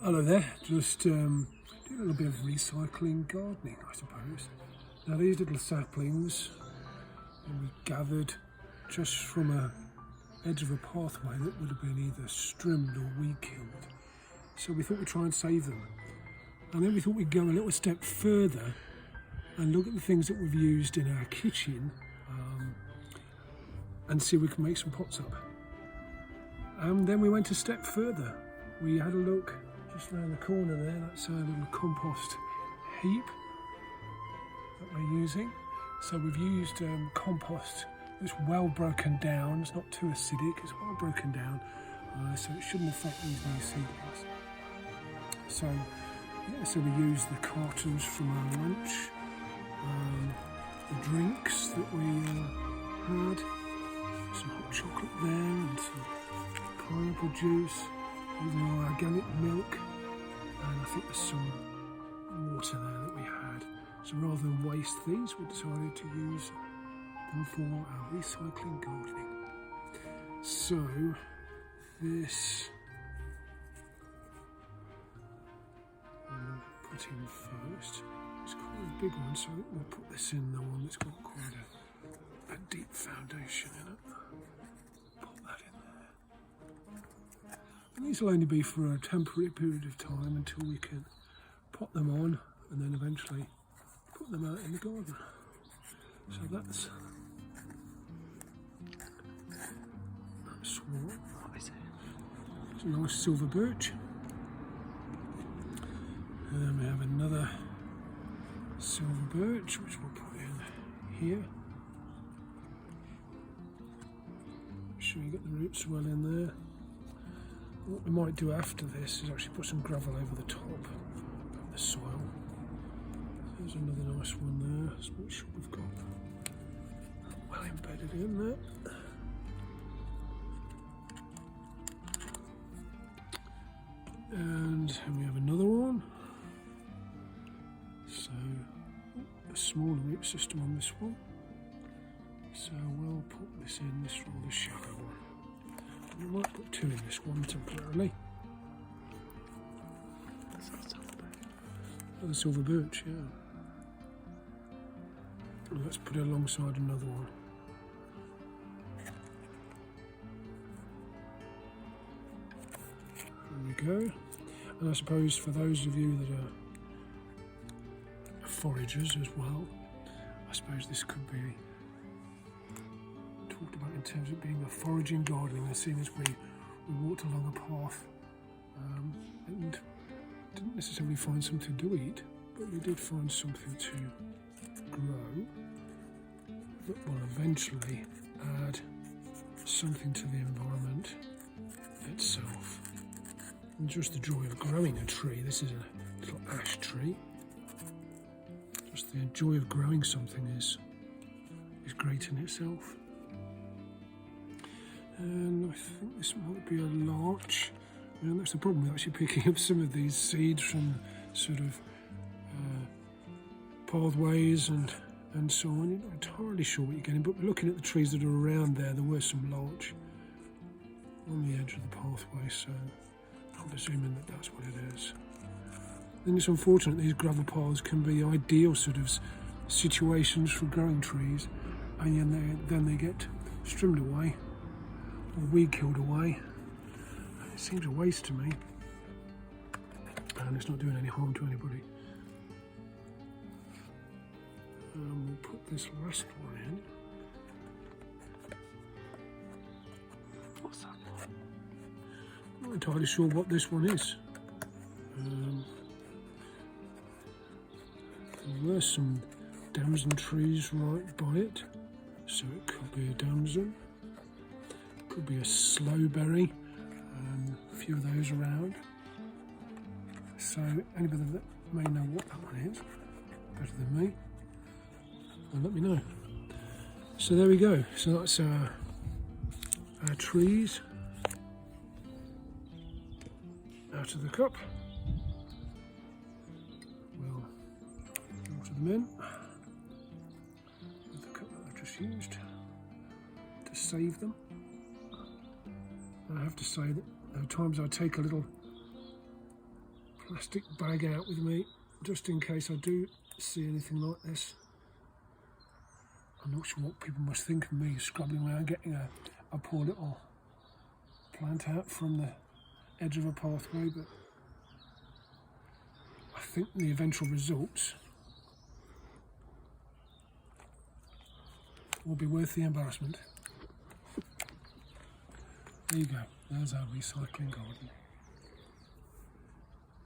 Hello there, just doing a little bit of recycling gardening, I suppose. Now these little saplings we gathered just from a edge of a pathway that would have been either trimmed or weed killed. So we thought we'd try and save them. And then we thought we'd go a little step further and look at the things that we've used in our kitchen and see if we can make some pots up. And then we went a step further. We had a look just around the corner there. That's our little compost heap that we're using. So we've used compost. It's well broken down. It's not too acidic. It's well broken down, so it shouldn't affect these new seedlings. So yeah, so we used the cartons from our lunch, the drinks that we had, some hot chocolate there, and some pineapple juice, even our organic milk, and I think there's some water there that we had. So rather than waste these, we decided to use them for our recycling gardening. So this we'll put in first. It's quite a big one, so I think we'll put this in the one that's got quite a deep foundation in it. Put that in there. And these will only be for a temporary period of time until we can pot them on and then eventually put them out in the garden. So that's one. What is it? It's a nice silver birch. And then we have another silver birch which we'll put in here. Make sure you get the roots well in there. What we might do after this is actually put some gravel over the top of the soil. There's another nice one there. Let's make sure we've got well embedded in there. And we have another one. So a smaller root system on this one. So we'll put this in this rather shallow one. We might put two in this one temporarily. Oh, the silver birch, yeah. And let's put it alongside another one. There we go. And I suppose for those of you that are foragers as well, I suppose this could be talked about in terms of being a foraging gardening, as soon as we walked along a path and didn't necessarily find something to eat, but we did find something to grow that will eventually add something to the environment itself. And just the joy of growing a tree, this is a little ash tree, just the joy of growing something is great in itself. And I think this might be a larch. And that's the problem with actually picking up some of these seeds from sort of pathways and so on. You're not entirely sure what you're getting, but looking at the trees that are around there were some larch on the edge of the pathway, so I'm assuming that that's what it is. Then it's unfortunate these gravel paths can be ideal sort of situations for growing trees, and then they get trimmed away or weed killed away. It seems a waste to me, and it's not doing any harm to anybody. We'll put this last one in. What's that? I'm not entirely sure what this one is. There were some damson trees right by it, so it could be a damson. Could be a slowberry. A few of those around. So anybody that may know what that one is, better than me, well, let me know. So there we go. So that's our trees out of the cup. We'll water them in with the cup that I've just used to save them. And I have to say that there are times I take a little plastic bag out with me, just in case I do see anything like this. I'm not sure what people must think of me scrubbing around getting a poor little plant out from the edge of a pathway, but I think the eventual results will be worth the embarrassment. There you go, there's our recycling garden.